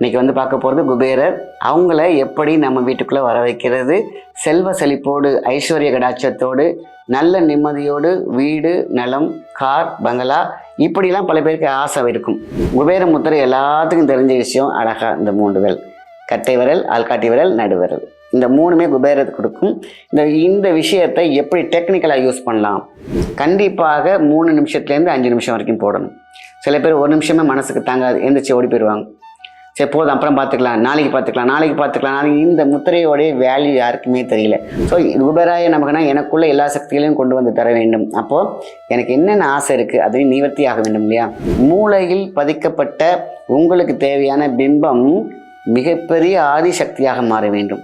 இன்னைக்கு வந்து பார்க்க போகிறது குபேரர். அவங்கள எப்படி நம்ம வீட்டுக்குள்ளே வர வைக்கிறது, செல்வ செழிப்போடு ஐஸ்வர்ய கடாட்சத்தோடு நல்ல நிம்மதியோடு வீடு நலம் கார் பங்களா இப்படிலாம் பல பேருக்கு ஆசை இருக்கும். குபேர முத்திரை எல்லாத்துக்கும் தெரிஞ்ச விஷயம். அழகா இந்த 3 விரல், கட்டை விரல், ஆள்காட்டி விரல், நடுவிரல், இந்த 3மே குபேரத்துக்கு கொடுக்கும். இந்த விஷயத்தை எப்படி டெக்னிக்கலாக யூஸ் பண்ணலாம்? கண்டிப்பாக 3 நிமிஷத்துலேருந்து 5 நிமிஷம் வரைக்கும் போடணும். சில பேர் 1 நிமிஷமே மனசுக்கு தாங்காது, எந்திரிச்சு ஓடி போயிடுவாங்க. சரி போதும், அப்புறம் பார்த்துக்கலாம், நாளைக்கு பார்த்துக்கலாம். இந்த முத்திரையோடைய வேல்யூ யாருக்குமே தெரியல. ஸோ குபேராய நமக்குனா எனக்குள்ள எல்லா சக்திகளையும் கொண்டு வந்து தர வேண்டும். அப்போது எனக்கு என்னென்ன ஆசை இருக்குது அதையும் நிவர்த்தி ஆக வேண்டும் இல்லையா? மூளையில் பதிக்கப்பட்ட உங்களுக்கு தேவையான பிம்பம் மிகப்பெரிய ஆதிசக்தியாக மாற வேண்டும்,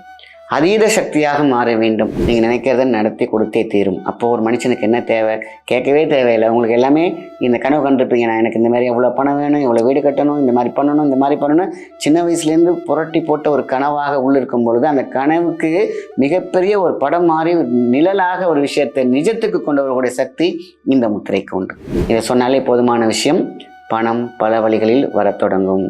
அதீத சக்தியாக மாற வேண்டும். நீங்கள் நினைக்கிறத நடத்தி கொடுத்தே தீரும். அப்போது ஒரு மனுஷனுக்கு என்ன தேவை? கேட்கவே தேவையில்லை. உங்களுக்கு எல்லாமே இந்த கனவு கண்டிருப்பீங்க, நான் எனக்கு இந்த மாதிரி எவ்வளோ பணம் வேணும், இவ்வளோ வீடு கட்டணும், இந்த மாதிரி பண்ணணும். சின்ன வயசுலேருந்து புரட்டி போட்ட ஒரு கனவாக உள்ளிருக்கும் பொழுது அந்த கனவுக்கு மிகப்பெரிய ஒரு படம் மாறி நிழலாக ஒரு விஷயத்தை நிஜத்துக்கு கொண்டு வரக்கூடிய சக்தி இந்த முத்திரைக்கு உண்டு. இதை சொன்னாலே போதுமான விஷயம். பணம் பல வழிகளில் வரத் தொடங்கும்.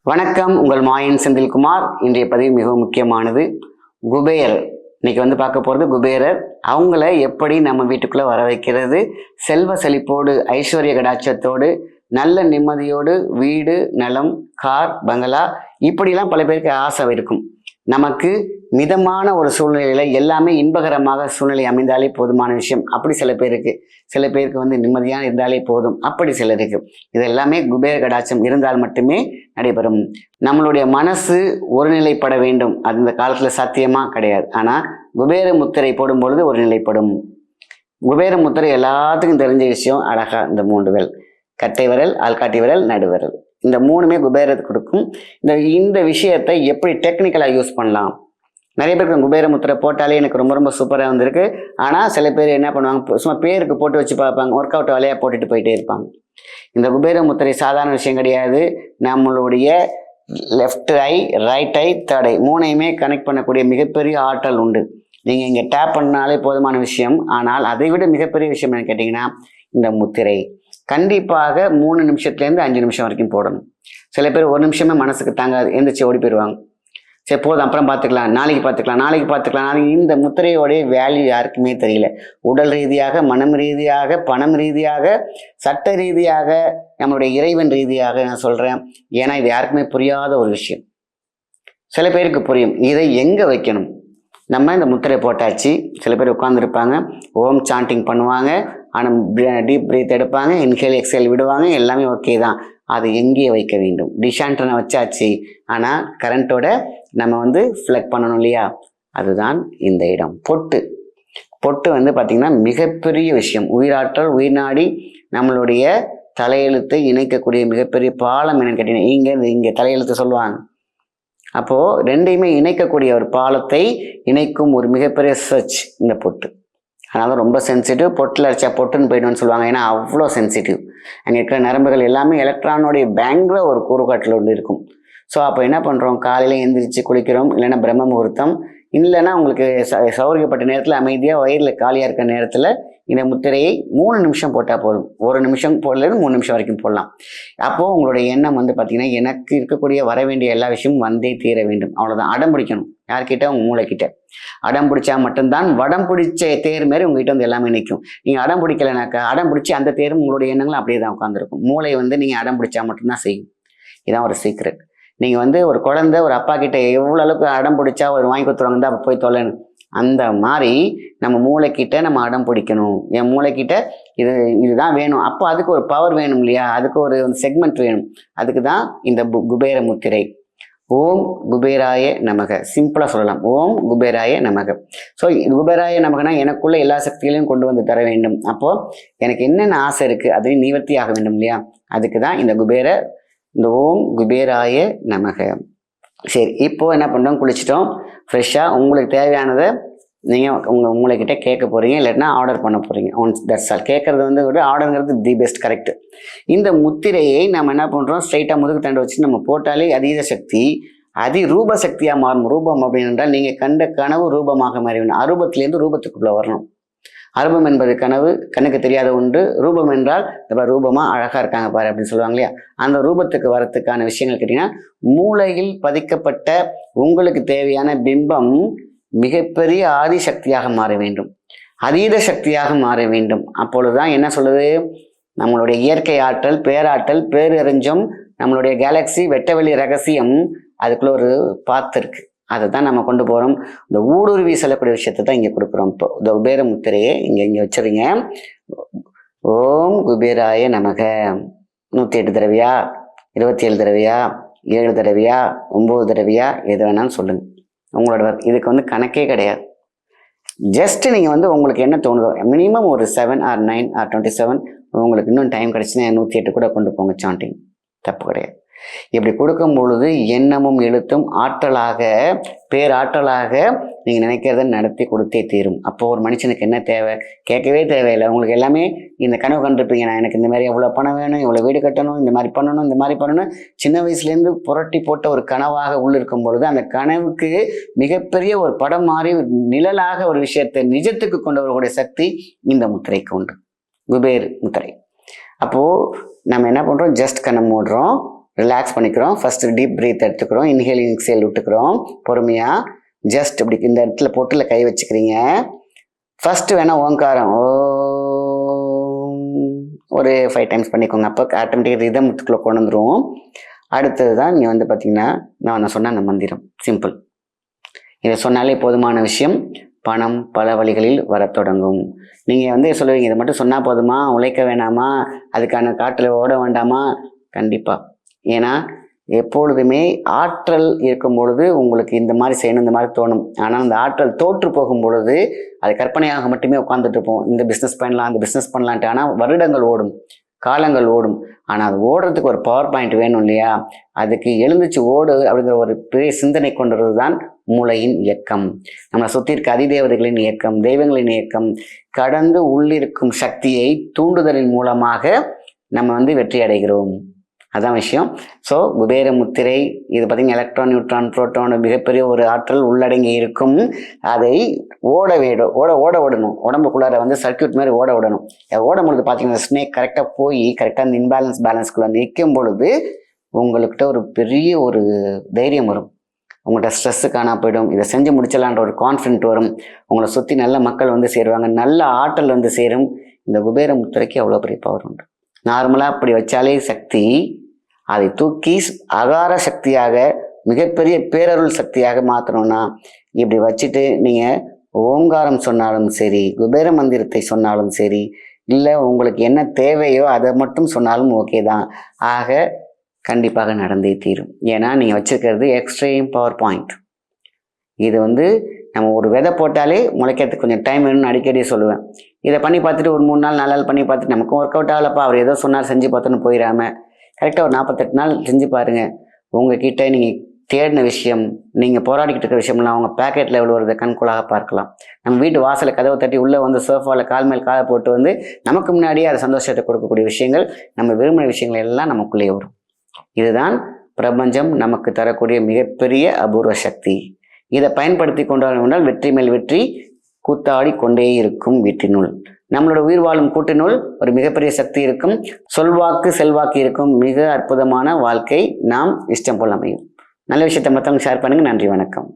வணக்கம், உங்கள் மாயன் செந்தில்குமார். இன்றைய பதிவு மிகவும் முக்கியமானது. குபேரர். இன்னைக்கு வந்து பார்க்க போகிறது குபேரர். அவங்கள எப்படி நம்ம வீட்டுக்குள்ளே வர வைக்கிறது, செல்வ செழிப்போடு ஐஸ்வர்ய கடாட்சத்தோடு நல்ல நிம்மதியோடு வீடு நலம் கார் பங்களா இப்படிலாம் பல பேருக்கு ஆசை இருக்கும். நமக்கு மிதமான ஒரு சூழ்நிலையில் எல்லாமே இன்பகரமாக சூழ்நிலை அமைந்தாலே போதுமான விஷயம். அப்படி சில பேருக்கு வந்து நிம்மதியாக இருந்தாலே போதும். அப்படி சிலருக்கு இது எல்லாமே குபேர கடாட்சம் இருந்தால் மட்டுமே நடைபெறும். நம்மளுடைய மனசு ஒருநிலைப்பட வேண்டும். அது இந்த காலத்தில் சாத்தியமாக கிடையாது. ஆனால் குபேர முத்திரை போடும் பொழுது ஒரு நிலைப்படும். குபேர முத்திரை எல்லாத்துக்கும் தெரிஞ்ச விஷயம். அழகா இந்த 3 விரல், கட்டை விரல், ஆள்காட்டி விரல், நடுவிரல், இந்த 3மே குபேரத்துக்கு கொடுக்கும். இந்த விஷயத்தை எப்படி டெக்னிக்கலாக யூஸ் பண்ணலாம்? நிறைய பேருக்கு குபேர முத்திரை போட்டாலே எனக்கு ரொம்ப சூப்பராக வந்திருக்கு. ஆனால் சில பேர் என்ன பண்ணுவாங்க, சும்மா பேருக்கு போட்டு வச்சு பார்ப்பாங்க, ஒர்க் அவுட் வேலையாக போட்டுட்டு போயிட்டே இருப்பாங்க. இந்த குபேர முத்திரை சாதாரண விஷயம் கிடையாது. நம்மளுடைய left eye, right eye, third eye 3ஐயுமே கனெக்ட் பண்ணக்கூடிய மிகப்பெரிய ஆற்றல் உண்டு. நீங்கள் இங்கே டேப் பண்ணாலே போதுமான விஷயம். ஆனால் அதை விட மிகப்பெரிய விஷயம் என்ன கேட்டிங்கன்னா, இந்த முத்திரை கண்டிப்பாக 3 நிமிஷத்துலேருந்து 5 நிமிஷம் வரைக்கும் போடணும். சில பேர் 1 நிமிஷமே மனசுக்கு தாங்காது, எந்திரிச்சு ஓடி போயிடுவாங்க. சரி போதும், அப்புறம் பார்த்துக்கலாம், நாளைக்கு பார்த்துக்கலாம். இந்த முத்திரையோடைய வேல்யூ யாருக்குமே தெரியல. உடல் ரீதியாக, மனம் ரீதியாக, பணம் ரீதியாக, சட்ட ரீதியாக, நம்மளுடைய இறைவன் ரீதியாக நான் சொல்கிறேன். ஏன்னா இது யாருக்குமே புரியாத ஒரு விஷயம். சில பேருக்கு புரியும். இதை எங்கே வைக்கணும்? நம்ம இந்த முத்திரை போட்டாச்சு. சில பேர் உட்காந்துருப்பாங்க, ஓம் சாண்டிங் பண்ணுவாங்க, ஆனால் டீப் பிரீத் எடுப்பாங்க, இன்ஹேல் எக்ஸேல் விடுவாங்க, எல்லாமே ஓகே தான். அது எங்கேயே வைக்க வேண்டும்? டிஷாண்டனை வச்சாச்சு, ஆனால் கரண்ட்டோட நம்ம வந்து ஃப்ளக் பண்ணணும் இல்லையா? அதுதான் இந்த இடம். பொட்டு வந்து பார்த்திங்கன்னா மிகப்பெரிய விஷயம். உயிராற்றல், உயிர்நாடி, நம்மளுடைய தலையெழுத்தை இணைக்கக்கூடிய மிகப்பெரிய பாலம் என்னன்னு கேட்டீங்கன்னா இங்கே தலையெழுத்து சொல்லுவாங்க. அப்போது 2ஐயுமே இணைக்கக்கூடிய ஒரு பாலத்தை இணைக்கும் ஒரு மிகப்பெரிய சர்ச் இந்த பொட்டு. அதனால ரொம்ப சென்சிட்டிவ். பொட்டில் அடிச்சா பொட்டுன்னு போய்டுன்னு சொல்லுவாங்க. ஏன்னா அவ்வளோ சென்சிட்டிவ். அங்கே இருக்கிற நரம்புகள் எல்லாமே எலக்ட்ரானோடைய பேங்கில் ஒரு கூறுகாட்டில் ஒன்று இருக்கும். ஸோ அப்போ என்ன பண்ணுறோம், காலையில் எந்திரிச்சு குளிக்கிறோம், இல்லைன்னா பிரம்ம முகூர்த்தம், இல்லைன்னா உங்களுக்கு சௌகரியப்பட்ட நேரத்தில் அமைதியாக வயிறில் காலியாக இருக்கிற நேரத்தில் இந்த முத்திரையை 3 நிமிஷம் போட்டால் போதும். 1 நிமிஷம் போடலேருந்து 3 நிமிஷம் வரைக்கும் போடலாம். அப்போது உங்களுடைய எண்ணம் வந்து பார்த்திங்கன்னா, எனக்கு இருக்கக்கூடிய வர வேண்டிய எல்லா விஷயமும் வந்தே தீர வேண்டும். அவ்வளோதான். அடம் பிடிக்கணும். யார்கிட்ட? உங்கள் மூளைக்கிட்ட. அடம் பிடிச்சா மட்டும்தான் வடம் பிடிச்ச தேர் மாரி உங்ககிட்ட வந்து எல்லாமே நிற்கும். நீங்கள் அடம் பிடிக்கலைனாக்கா, அடம் பிடிச்சி அந்த தேரும் உங்களுடைய எண்ணங்களும் அப்படியே தான் உட்காந்துருக்கும். மூளை வந்து நீங்கள் அடம் பிடிச்சா மட்டும்தான் செய்யும். இதுதான் ஒரு சீக்ரெட். நீங்கள் வந்து ஒரு குழந்தை ஒரு அப்பா கிட்ட எவ்வளோ அளவுக்கு அடம் பிடிச்சா ஒரு வாங்கி கொடுத்துருவாங்க தான் அப்போ போய் தொலைணும். அந்த மாதிரி நம்ம மூளைக்கிட்ட நம்ம அடம் பிடிக்கணும். என் மூளைக்கிட்ட இதுதான் வேணும். அப்போ அதுக்கு ஒரு பவர் வேணும் இல்லையா? அதுக்கு ஒரு செக்மெண்ட் வேணும். அதுக்கு தான் இந்த குபேர முத்திரை. ஓம் குபேராய நமக. சிம்பிளாக சொல்லலாம், ஓம் குபேராய நமக. ஸோ குபேராய நமகனா எனக்குள்ள எல்லா சக்திகளையும் கொண்டு வந்து தர வேண்டும். அப்போது எனக்கு என்னென்ன ஆசை இருக்குது அதையும் நிவர்த்தி ஆக வேண்டும் இல்லையா? அதுக்கு தான் இந்த ஓம் குபேராய நமக. சரி, இப்போது என்ன பண்ணுறோம், குளிச்சிட்டோம், ஃப்ரெஷ்ஷாக உங்களுக்கு தேவையானதை நீங்கள் உங்கள்கிட்ட கேட்க போகிறீங்க, இல்லாட்டினா ஆர்டர் பண்ண போகிறீங்க. Once that's all. கேட்குறது வந்து ஒரு ஆர்டருங்கிறது தி பெஸ்ட், கரெக்டு. இந்த முத்திரையை நம்ம என்ன பண்ணுறோம், ஸ்ட்ரைட்டாக முதுகு தண்டை வச்சு நம்ம போட்டாலே அதீத சக்தி ரூப சக்தியாக மாறும். ரூபம் அப்படின்னு என்றால் நீங்கள் கண்ட கனவு ரூபமாக மாறிவிடும். அரூபத்திலேருந்து ரூபத்துக்குள்ளே வரணும். அரூபம் என்பது கனவு, கண்ணுக்கு தெரியாத ஒன்று. ரூபம் என்றால் இப்போ ரூபமாக அழகாக இருக்காங்க பாரு அப்படின்னு சொல்லுவாங்க இல்லையா, அந்த ரூபத்துக்கு வரத்துக்கான விஷயங்கள் கேட்டிங்கன்னா, மூளையில் பதிக்கப்பட்ட உங்களுக்கு தேவையான பிம்பம் மிகப்பெரிய ஆதிசக்தியாக மாற வேண்டும், அதீத சக்தியாக மாற வேண்டும். அப்பொழுதுதான் என்ன சொல்லுது, நம்மளுடைய இயற்கை ஆற்றல், பேராற்றல், பேரறிஞ்சம், நம்மளுடைய கேலக்சி, வெட்டவெளி ரகசியம், அதுக்குள்ள ஒரு பாத்து இருக்கு. அதை தான் நம்ம கொண்டு போகிறோம். இந்த ஊடுருவி செல்லக்கூடிய விஷயத்தை தான் இங்கே கொடுக்குறோம். இப்போ இந்த குபேர முத்திரையை இங்கே வச்சுருங்க. ஓம் குபேராய நமக 108 தடவையா, 27 தடவையா, 7 தடவையா, 9 தடவையா, எது வேணாலும் சொல்லுங்கள். உங்களோட இதுக்கு வந்து கணக்கே கிடையாது. ஜஸ்ட் நீங்கள் வந்து உங்களுக்கு என்ன தோணுதோ, மினிமம் ஒரு 7 or 9 or 27, உங்களுக்கு இன்னும் டைம் கிடச்சுன்னா 108 கூட கொண்டு போங்க. சாண்டிங் தப்பு கிடையாது. இப்படி கொடுக்கும் பொழுது எண்ணமும் எழுத்தும் ஆற்றலாக, பேராற்றலாக நீங்கள் நினைக்கிறத நடத்தி கொடுத்தே தீரும். அப்போது ஒரு மனுஷனுக்கு என்ன தேவை, கேட்கவே தேவையில்லை. உங்களுக்கு எல்லாமே இந்த கனவு கண்டிருப்பீங்க, நான் எனக்கு இந்த மாதிரி எவ்வளோ பணம் வேணும், இவ்வளோ வீடு கட்டணும், இந்த மாதிரி பண்ணணும், இந்த மாதிரி பண்ணணும், சின்ன வயசுலேருந்து புரட்டி போட்ட ஒரு கனவாக உள்ளிருக்கும் பொழுது அந்த கனவுக்கு மிகப்பெரிய ஒரு படம் மாறி நிழலாக ஒரு விஷயத்தை நிஜத்துக்கு கொண்டு வரக்கூடிய சக்தி இந்த முத்திரைக்கு உண்டு, குபேர் முத்திரை. அப்போது நம்ம என்ன பண்ணுறோம், ஜஸ்ட் கண்ணை மூடுறோம், ரிலாக்ஸ் பண்ணிக்கிறோம். ஃபர்ஸ்ட் டீப் பிரீத் எடுத்துக்கிறோம், இன்ஹேலிங் எக்ஸேல் விட்டுக்கிறோம் பொறுமையாக. ஜஸ்ட் இப்படி இந்த இடத்துல பொட்டில் கை வச்சுக்கிறீங்க. ஃபர்ஸ்ட் வேணால் ஓங்காரம் ஒரு 5 times பண்ணிக்கோங்க. அப்போ ஆட்டோமேட்டிக் ரிதமத்துக்குள்ளே கொண்டு வந்துடும். அடுத்தது தான் நீங்கள் வந்து பார்த்தீங்கன்னா, நான் சொன்ன அந்த மந்திரம் சிம்பிள். இதை சொன்னாலே போதுமான விஷயம். பணம் பல வழிகளில் வர தொடங்கும். நீங்கள் வந்து சொல்லுவீங்க, இதை மட்டும் சொன்னால் போதுமா, உழைக்க வேணாமா, அதுக்கான காட்டில் ஓட வேண்டாமா? கண்டிப்பாக. ஏன்னா எப்பொழுதுமே ஆற்றல் இருக்கும் பொழுது உங்களுக்கு இந்த மாதிரி செய்யணும், இந்த மாதிரி தோணும். ஆனால் அந்த ஆற்றல் தோற்று போகும் பொழுது அது கற்பனையாக மட்டுமே உட்காந்துட்டு இருப்போம். இந்த பிஸ்னஸ் பண்ணலாம், அந்த பிஸ்னஸ் பண்ணலான்ட்டு. ஆனால் வருடங்கள் ஓடும், காலங்கள் ஓடும். ஆனால் அது ஓடுறதுக்கு ஒரு பவர் பாயிண்ட் வேணும் இல்லையா? அதுக்கு எழுந்துச்சு ஓடு அப்படிங்கிற ஒரு பெரிய சிந்தனை கொண்டுறது தான் மூளையின் இயக்கம். நம்மளை சுற்றி இருக்க அதிதேவதைகளின் இயக்கம், தெய்வங்களின் இயக்கம், கடந்து உள்ளிருக்கும் சக்தியை தூண்டுதலின் மூலமாக நம்ம வந்து வெற்றி அடைகிறோம். அதான் விஷயம். ஸோ குபேர முத்திரை இது பார்த்திங்கன்னா எலக்ட்ரான், நியூட்ரான், புரோட்டான் மிகப்பெரிய ஒரு ஆற்றல் உள்ளடங்கி இருக்கும். அதை ஓடணும். உடம்புக்குள்ளார வந்து சர்க்கியூட் மாதிரி ஓட விடணும். ஓடும் பொழுது பார்த்தீங்கன்னா ஸ்னேக் கரெக்டாக போய் கரெக்டாக அந்த பேலன்ஸ்குள்ள வந்து நிற்கும் பொழுது உங்கள்கிட்ட ஒரு பெரிய ஒரு தைரியம் வரும். உங்கள்கிட்ட ஸ்ட்ரெஸ்ஸு காணா போயிடும். இதை செஞ்சு முடிச்சலான்ற ஒரு கான்ஃபிடென்ட் வரும். உங்களை சுற்றி நல்ல மக்கள் வந்து சேருவாங்க, நல்ல ஆற்றல் வந்து சேரும். இந்த குபேர முத்திரைக்கு அவ்வளோ பெரிய பவர் உண்டு. நார்மலாக அப்படி வச்சாலே சக்தி, அதை தூக்கி அகார சக்தியாக, மிகப்பெரிய பேரருள் சக்தியாக மாற்றணும்னா இப்படி வச்சுட்டு நீங்கள் ஓங்காரம் சொன்னாலும் சரி, குபேர மந்திரத்தை சொன்னாலும் சரி, இல்லை உங்களுக்கு என்ன தேவையோ அதை மட்டும் சொன்னாலும் ஓகே தான். ஆக கண்டிப்பாக நடந்தே தீரும். ஏன்னா நீங்கள் வச்சுருக்கிறது எக்ஸ்ட்ரீம் பவர் பாயிண்ட். இது வந்து நம்ம ஒரு விதை போட்டாலே முளைக்கிறதுக்கு கொஞ்சம் டைம் வேணும்னு அடிக்கடி சொல்லுவேன். இதை பண்ணி பார்த்துட்டு ஒரு 3 நாள் 4 நாள் பண்ணி பார்த்துட்டு நமக்கும் ஒர்க் அவுட் ஆகலப்பா, அவர் ஏதோ சொன்னார் செஞ்சு பார்த்தோன்னு போயிடாமல் கரெக்டாக ஒரு 48 நாள் செஞ்சு பாருங்கள். உங்ககிட்ட நீங்கள் தேடின விஷயம், நீங்கள் போராடிக்கிட்டு இருக்கிற விஷயம்லாம் அவங்க பேக்கெட்டில் எவ்வளோ வருது கண்கூடாக பார்க்கலாம். நம்ம வீட்டு வாசலை கதவை தட்டி உள்ளே வந்து சோஃபாவில் கால் மேல் காலை போட்டு வந்து நமக்கு முன்னாடியே அது சந்தோஷத்தை கொடுக்கக்கூடிய விஷயங்கள், நம்ம விரும்பின விஷயங்கள் எல்லாம் நமக்குள்ளே வரும். இதுதான் பிரபஞ்சம் நமக்கு தரக்கூடிய மிகப்பெரிய அபூர்வ சக்தி. இதை பயன்படுத்தி கொண்டால் வெற்றி மேல் வெற்றி கூத்தாடி கொண்டே இருக்கும் வீட்டினுள். நம்மளோட உயிர் வாழும் கூட்டினுள் ஒரு மிகப்பெரிய சக்தி இருக்கும். சொல்வாக்கு செல்வாக்கு இருக்கும். மிக அற்புதமான வாழ்க்கை நாம் இஷ்டம் போல் அமையும். நல்ல விஷயத்தை மற்றவங்க ஷேர் பண்ணுங்கள். நன்றி, வணக்கம்.